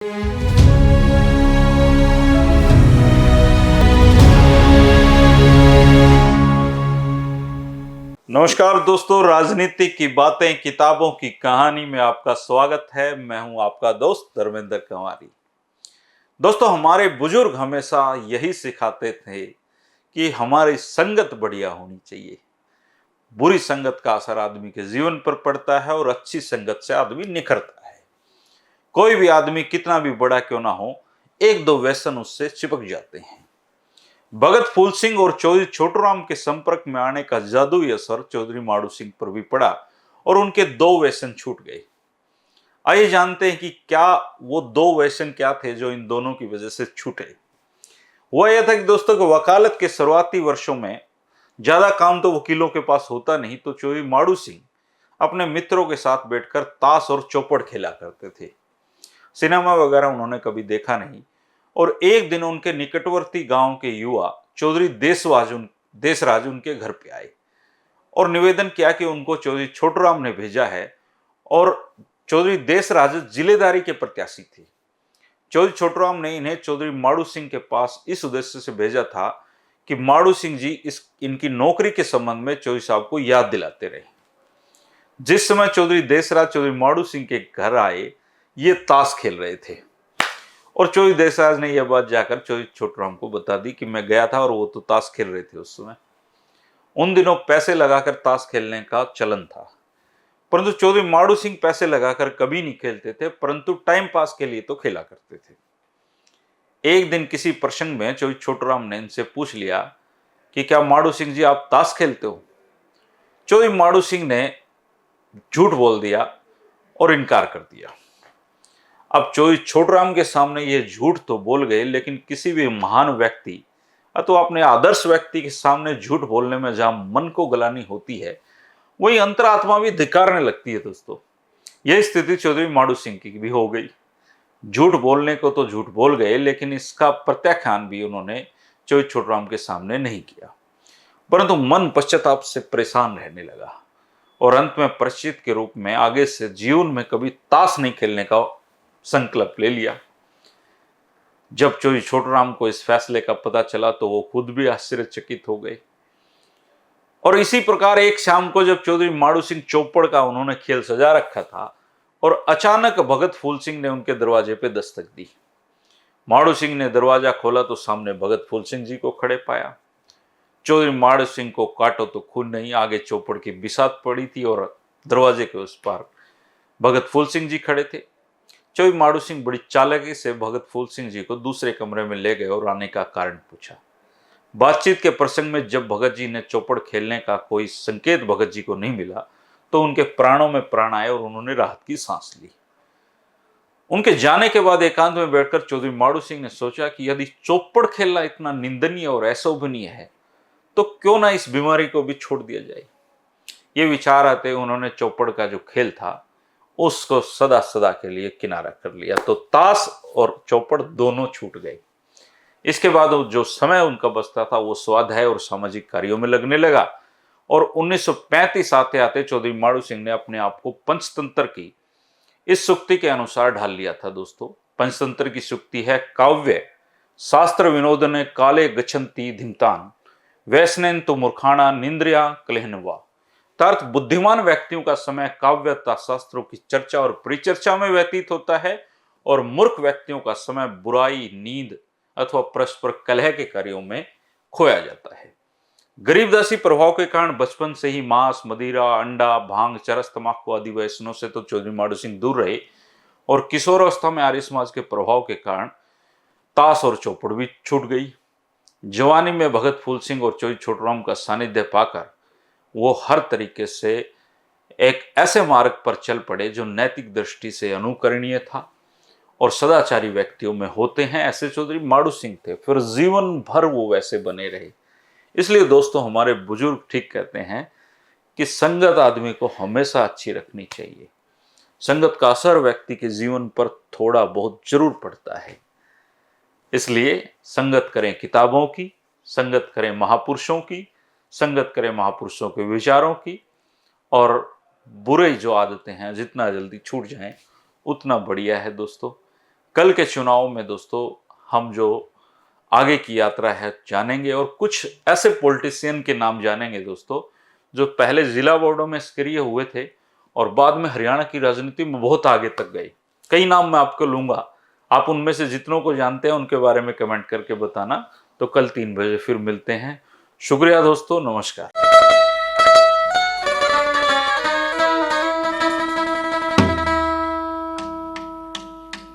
नमस्कार दोस्तों, राजनीति की बातें किताबों की कहानी में आपका स्वागत है। मैं हूं आपका दोस्त धर्मेंद्र कंवारी। दोस्तों, हमारे बुजुर्ग हमेशा यही सिखाते थे कि हमारी संगत बढ़िया होनी चाहिए। बुरी संगत का असर आदमी के जीवन पर पड़ता है और अच्छी संगत से आदमी निखरता है। कोई भी आदमी कितना भी बड़ा क्यों ना हो, एक दो व्यसन उससे चिपक जाते हैं। भगत फूल सिंह और चौधरी छोटूराम के संपर्क में आने का जादुई असर चौधरी माड़ू सिंह पर भी पड़ा और उनके दो व्यसन छूट गए। आइए जानते हैं कि क्या वो दो व्यसन क्या थे जो इन दोनों की वजह से छूटे। वह यह था कि दोस्तों को वकालत के शुरुआती वर्षों में ज्यादा काम तो वकीलों के पास होता नहीं, तो चौधरी माड़ू सिंह अपने मित्रों के साथ बैठकर ताश और चौपड़ खेला करते थे। सिनेमा वगैरह उन्होंने कभी देखा नहीं और एक दिन उनके निकटवर्ती गांव के युवा चौधरी देशराज उनके घर पे आए और निवेदन किया कि उनको चौधरी छोटूराम ने भेजा है। और चौधरी देशराज जिलेदारी के प्रत्याशी थे। चौधरी छोटूराम ने इन्हें चौधरी माड़ू सिंह के पास इस उद्देश्य से भेजा था कि माड़ू सिंह जी इनकी नौकरी के संबंध में चौधरी साहब को याद दिलाते रहे। जिस समय चौधरी देशराज चौधरी माड़ू सिंह के घर आए, ये ताश खेल रहे थे और चौधरी देशराज ने यह बात जाकर चौधरी छोटूराम को बता दी कि मैं गया था और वो तो ताश खेल रहे थे। उस समय उन दिनों पैसे लगाकर ताश खेलने का चलन था, परंतु चौधरी माड़ू सिंह पैसे लगाकर कभी नहीं खेलते थे, परंतु टाइम पास के लिए तो खेला करते थे। एक दिन किसी प्रसंग में चौधरी छोटूराम ने इनसे पूछ लिया कि क्या माड़ू सिंह जी आप ताश खेलते हो? चौधरी माड़ू सिंह ने झूठ बोल दिया और इनकार कर दिया। अब चौधरी छोटूराम के सामने ये झूठ तो बोल गए, लेकिन किसी भी महान व्यक्ति अथवा अपने आदर्श व्यक्ति के सामने झूठ बोलने में जहां मन को गलानी होती है, वही अंतरात्मा भी धिक्कारने लगती है। दोस्तों, यह स्थिति चौधरी माड़ू सिंह की भी हो गई। झूठ बोलने को तो झूठ बोल गए, लेकिन इसका प्रत्याख्यान भी उन्होंने चौधरी छोटूराम के सामने नहीं किया, परंतु मन पश्चाताप से परेशान रहने लगा और अंत में प्रायश्चित के रूप में आगे से जीवन में कभी ताश नहीं खेलने का संकल्प ले लिया। जब चौधरी छोटूराम को इस फैसले का पता चला तो वो खुद भी आश्चर्यचकित हो गए। और इसी प्रकार एक शाम को जब चौधरी माड़ू सिंह चौपड़ का उन्होंने खेल सजा रखा था और अचानक भगत फूल सिंह ने उनके दरवाजे पे दस्तक दी। माड़ू सिंह ने दरवाजा खोला तो सामने भगत फूल सिंह जी को खड़े पाया। चौधरी माड़ू सिंह को काटो तो खून नहीं, आगे चौपड़ की बिसात पड़ी थी और दरवाजे के उस पार भगत फूल सिंह जी खड़े थे। चौधरी माड़ू सिंह बड़ी चालाकी से भगत फूल सिंह जी को दूसरे कमरे में ले गए और आने का कारण पूछा। बातचीत के प्रसंग में जब भगत जी ने चौपड़ खेलने का कोई संकेत भगत जी को नहीं मिला तो उनके प्राणों में प्राण आए और उन्होंने राहत की सांस ली। उनके जाने के बाद एकांत में बैठकर चौधरी माड़ू सिंह ने सोचा कि यदि चौपड़ खेलना इतना निंदनीय और अशोभनीय है तो क्यों ना इस बीमारी को भी छोड़ दिया जाए। ये विचार आते उन्होंने चौपड़ का जो खेल था उसको सदा सदा के लिए किनारा कर लिया, तो ताश और चौपड़ दोनों छूट गए। इसके बाद जो समय उनका बचता था वो स्वाध्याय और सामाजिक कार्यों में लगने लगा और 1935 आते आते चौधरी माड़ू सिंह ने अपने आप को पंचतंत्र की इस सुक्ति के अनुसार ढाल लिया था। दोस्तों, पंचतंत्र की सुक्ति है, काव्य शास्त्र विनोदने काले गच्छन्ति धिमतान वैष्णेन तो मूर्खाणा निंद्रिया कलहनवा। अर्थ बुद्धिमान व्यक्तियों का समय काव्यता शास्त्रों की चर्चा और परिचर्चा में व्यतीत होता है और मूर्ख व्यक्तियों का समय बुराई, नींद अथवा परस्पर कलह के कार्यों में खोया जाता है। गरीबदासी प्रभाव के कारण बचपन से ही मांस, मदिरा, अंडा, भांग, चरस, तंबाकू आदि व्यसनों से तो चौधरी माड़ू सिंह दूर रहे और किशोरावस्था में आर्य समाज के प्रभाव के कारण ताश और चौपड़ भी छूट गई। जवानी में भगत फूल सिंह और चौधरी छोटूराम का सानिध्य पाकर वो हर तरीके से एक ऐसे मार्ग पर चल पड़े जो नैतिक दृष्टि से अनुकरणीय था और सदाचारी व्यक्तियों में होते हैं, ऐसे चौधरी माड़ू सिंह थे। फिर जीवन भर वो वैसे बने रहे। इसलिए दोस्तों, हमारे बुजुर्ग ठीक कहते हैं कि संगत आदमी को हमेशा अच्छी रखनी चाहिए। संगत का असर व्यक्ति के जीवन पर थोड़ा बहुत जरूर पड़ता है। इसलिए संगत करें किताबों की, संगत करें महापुरुषों की, संगत करें महापुरुषों के विचारों की, और बुरे जो आदतें हैं जितना जल्दी छूट जाएं उतना बढ़िया है। दोस्तों, कल के चुनाव में दोस्तों हम जो आगे की यात्रा है जानेंगे और कुछ ऐसे पॉलिटिशियन के नाम जानेंगे दोस्तों जो पहले जिला बोर्डों में सक्रिय हुए थे और बाद में हरियाणा की राजनीति में बहुत आगे तक गए। कई नाम मैं आपको लूंगा, आप उनमें से जितनों को जानते हैं उनके बारे में कमेंट करके बताना। तो कल 3 बजे फिर मिलते हैं। शुक्रिया दोस्तों, नमस्कार।